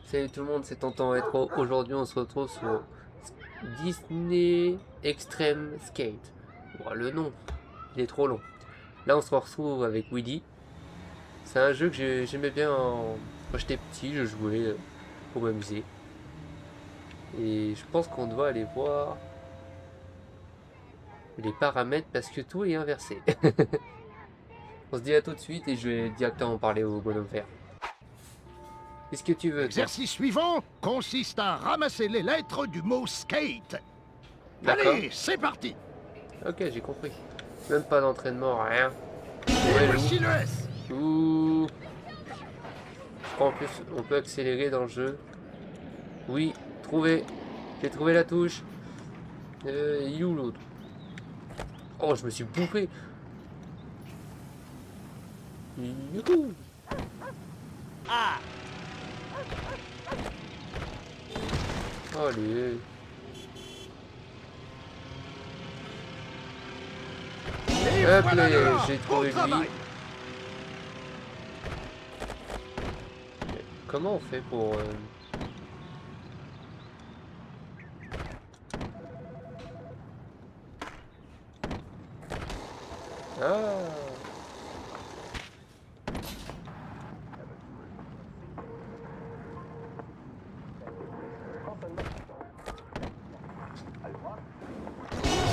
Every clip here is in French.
Salut tout le monde, c'est Tonton Retro. Aujourd'hui, on se retrouve sur Disney Extreme Skate. Bon, le nom, il est trop long. Là, on se retrouve avec Willy. C'est un jeu que j'aimais bien quand j'étais petit, je jouais pour m'amuser. Et je pense qu'on doit aller voir les paramètres parce que tout est inversé. On se dit à tout de suite et je vais directement parler au bonhomme vert. Qu'est-ce que tu veux, toi? L'exercice suivant consiste à ramasser les lettres du mot skate. D'accord. Allez, c'est parti. Ok, j'ai compris. Même pas d'entraînement, rien. Et Ouais, voici le S. ouh. Je crois en plus on peut accélérer dans le jeu. Oui, trouvé. J'ai trouvé la touche. Il est où l'autre? Oh, je me suis bouffé. Youhou. Allez. Et Hop voilà le là, A. j'ai Bon trouvé lui. travail. Comment on fait pour... Ah.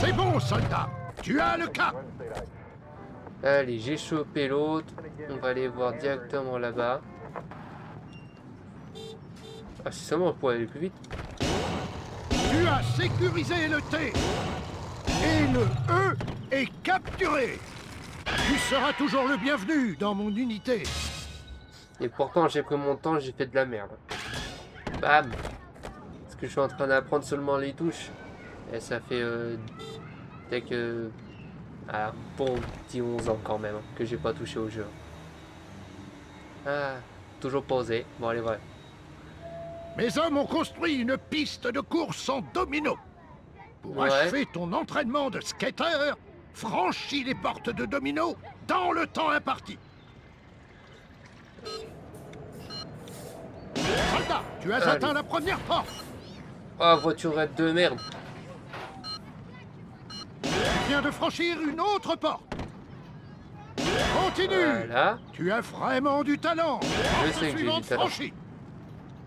C'est bon, soldat. Tu as le cap. Allez, j'ai chopé l'autre. On va aller voir directement là-bas. Ah, si seulement on pourrait aller plus vite. Tu as sécurisé le T. Et le E est capturé. Tu seras toujours le bienvenu dans mon unité. Et pourtant, j'ai pris mon temps, j'ai fait de la merde. Bam. Parce que je suis en train d'apprendre seulement les touches. Et ça fait dès que... Ah, bon petit 11 ans quand même, hein, que j'ai pas touché au jeu. Ah, toujours posé. Bon, allez, ouais. Mes hommes ont construit une piste de course en domino. Pour Ouais. achever ton entraînement de skater, franchis les portes de domino dans le temps imparti. Soldat, tu as Allez. atteint la première porte. Oh, voiturette de merde. Tu viens de franchir une autre porte. Continue. Voilà. Tu as vraiment du talent. Je Porte sais que j'ai du suivante talent. franchie.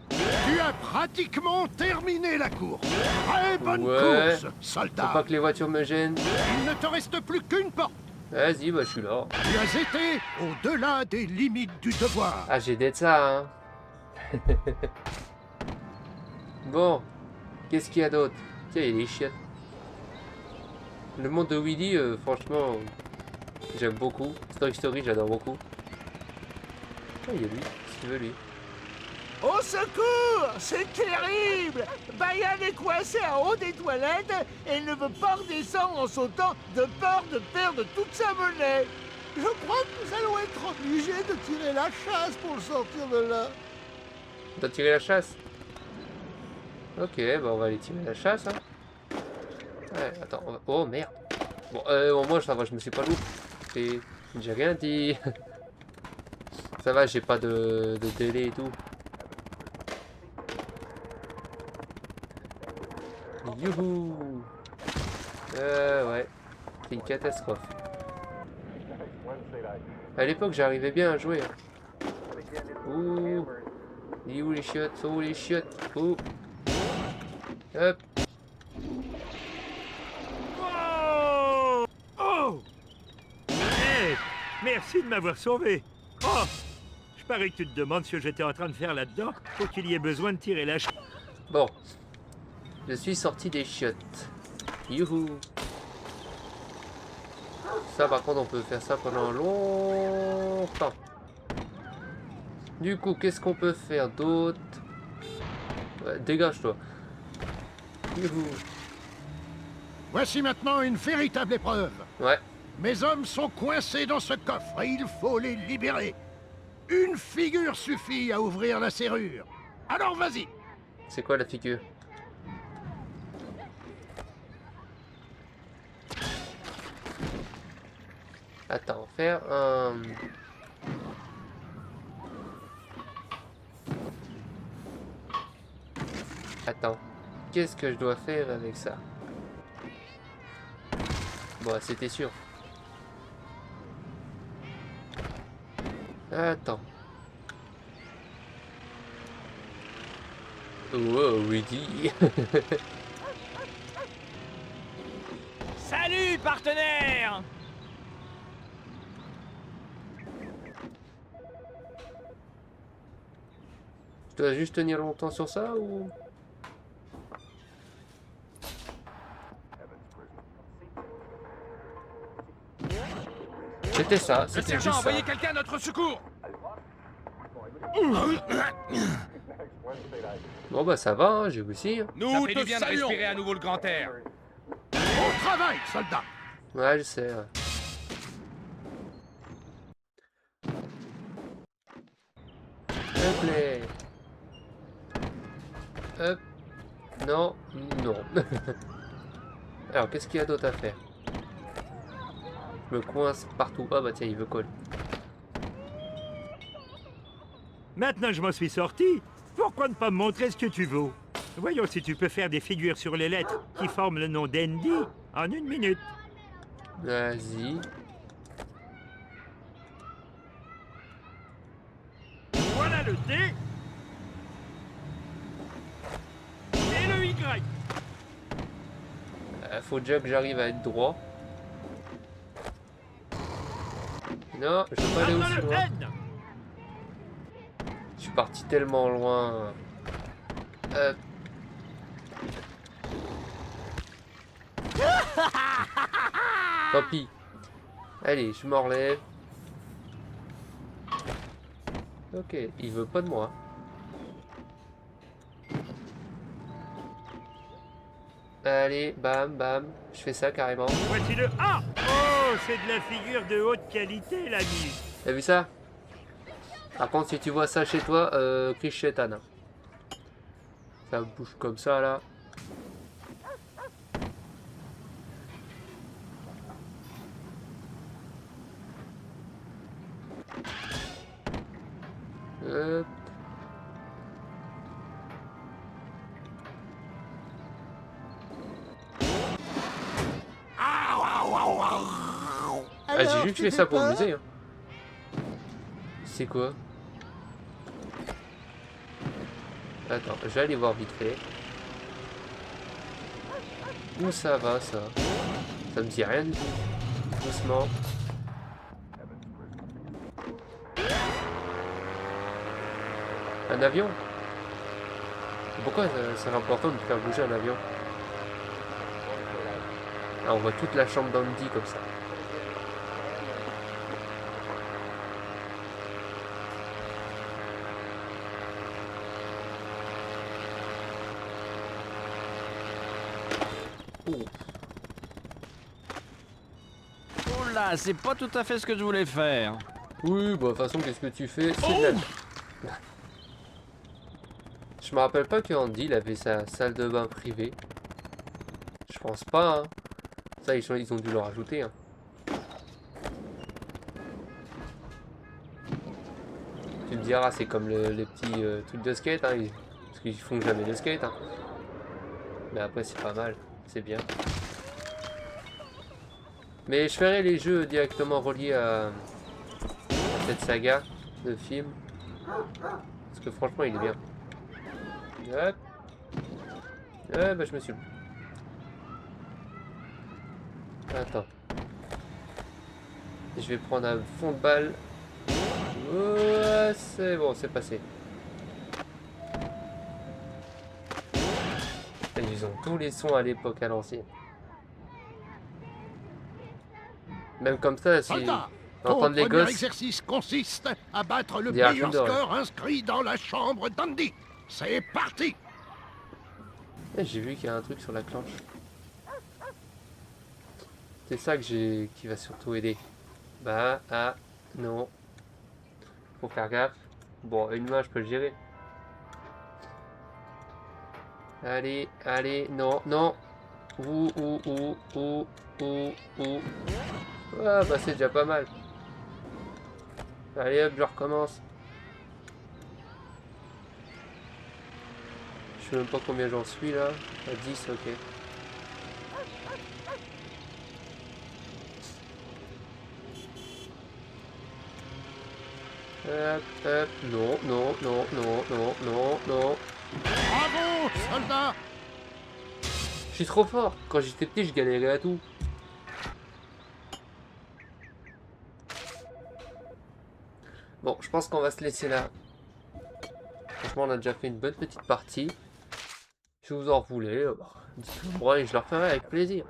Tu as pratiquement terminé la course. Très bonne Ouais. course, Faut soldat. pas que les voitures me gênent. Il ne te reste plus qu'une porte. Vas-y, bah je suis là. Tu as été au-delà des limites du devoir. Ah, j'ai d'être ça, hein. Bon. Qu'est-ce qu'il y a d'autre? Tiens, il y a des chiottes. Le monde de Willy, franchement, j'aime beaucoup. Toy Story, j'adore beaucoup. Ah, il y a lui. Qu'est-ce qu'il veut, lui? Au secours! C'est terrible! Bayan est coincé en haut des toilettes et ne veut pas redescendre en sautant de peur de perdre toute sa monnaie. Je crois que nous allons être obligés de tirer la chasse pour le sortir de là. T'as tiré la chasse? Ok, bah on va aller tirer la chasse, hein. Ouais, attends, oh merde. Bon, bon, moi ça va, je me suis pas loupé. J'ai rien dit. Ça va, j'ai pas de délai et tout. Youhou! Ouais. C'est une catastrophe. À l'époque, j'arrivais bien à jouer. Ouh! Il est où les chiottes? Sont où les chiottes? Ouh! Hop! Oh! Oh! Hey! Merci de m'avoir sauvé. Oh! Je parie que tu te demandes ce que j'étais en train de faire là-dedans pour qu'il y ait besoin de tirer la chasse. Bon. Je suis sorti des chiottes. Youhou! Ça, par contre, on peut faire ça pendant longtemps. Du coup, qu'est-ce qu'on peut faire d'autre? Ouais, dégage-toi. Youhou! Voici maintenant une véritable épreuve. Ouais. Mes hommes sont coincés dans ce coffre et il faut les libérer. Une figure suffit à ouvrir la serrure. Alors vas-y. C'est quoi la figure? Attends, faire un... Attends. Qu'est-ce que je dois faire avec ça? Bon, c'était sûr. Attends. Oh, Woody. Salut, partenaire! Je dois juste tenir longtemps sur ça ou... C'était ça, Le c'était sergent, juste ça. envoyez quelqu'un à notre secours! Bon bah ça va, hein, j'ai réussi. Nous te bien de respirer à nouveau le grand air. Au travail, soldat. Ouais, je sais. Ouais. Hop là. Hop. Non, non. Alors, qu'est-ce qu'il y a d'autre à faire? Je me coince partout. Ah bah tiens, il veut coller. Maintenant je m'en suis sorti, pourquoi ne pas me montrer ce que tu vaux? Voyons si tu peux faire des figures sur les lettres qui forment le nom d'Andy en 1 minute. Vas-y. Voilà le D. Et le Y. Faut déjà que j'arrive à être droit. Non, je peux pas aller Maintenant aussi le loin. N. Je suis parti tellement loin. Tant pis. Allez, je m'en relève. Ok, il veut pas de moi. Allez, bam, bam. Je fais ça carrément. Voici le A. Oh, c'est de la figure de haute qualité, l'ami. T'as vu ça? Par contre, si tu vois ça chez toi, crie chétan. Ça bouge comme ça là. Hop. Ah, j'ai juste fait ça pour le musée. Hein. C'est quoi? Attends, je vais aller voir vite fait. Où ça va ça? Ça me dit rien du tout. Doucement. Un avion? Pourquoi c'est important de faire bouger un avion? Ah, on voit toute la chambre d'Andy comme ça. Oh. Oh là, c'est pas tout à fait ce que je voulais faire. Oui, bah de toute façon, qu'est-ce que tu fais? C'est de la... Je me rappelle pas que Andy il avait sa salle de bain privée. Je pense pas, hein. Ça, ils ont dû le rajouter, hein. Tu me diras, c'est comme les petits trucs de skate, hein, parce qu'ils font jamais de skate, hein. Mais après, c'est pas mal, c'est bien. Mais je ferai les jeux directement reliés à cette saga de films. Parce que franchement, il est bien. Hop. Bah je me suis... Attends. Je vais prendre un fond de balle. Ouais, c'est bon, c'est passé. Ils ont tous les sons à l'époque, à l'ancienne. Même comme ça, si... Soldat, Entendre ton les premier gosses... exercice consiste à battre le Des meilleur Gryffondor. score inscrit dans la chambre d'Andy. C'est parti! J'ai vu qu'il y a un truc sur la cloche. C'est ça que qui va surtout aider. Bah, ah, non. Faut faire gaffe. Bon, une main, je peux le gérer. Allez, allez, non, non. Ouh. Ah, bah c'est déjà pas mal. Allez hop, je recommence. Je Je sais même pas combien j'en suis là. À 10, ok. Hop, non, non, non, non, non, non, non. Bravo, soldat! Je suis trop fort. Quand j'étais petit, je galérais à tout. Bon, je pense qu'on va se laisser là. Franchement, on a déjà fait une bonne petite partie. Si vous en voulez, dites-le-moi et je le referai avec plaisir.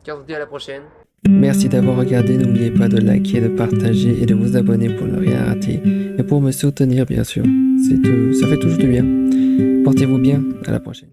On se dit à la prochaine. Merci d'avoir regardé, n'oubliez pas de liker, de partager et de vous abonner pour ne rien rater. Et pour me soutenir, bien sûr, ça fait toujours du bien. Portez-vous bien, à la prochaine.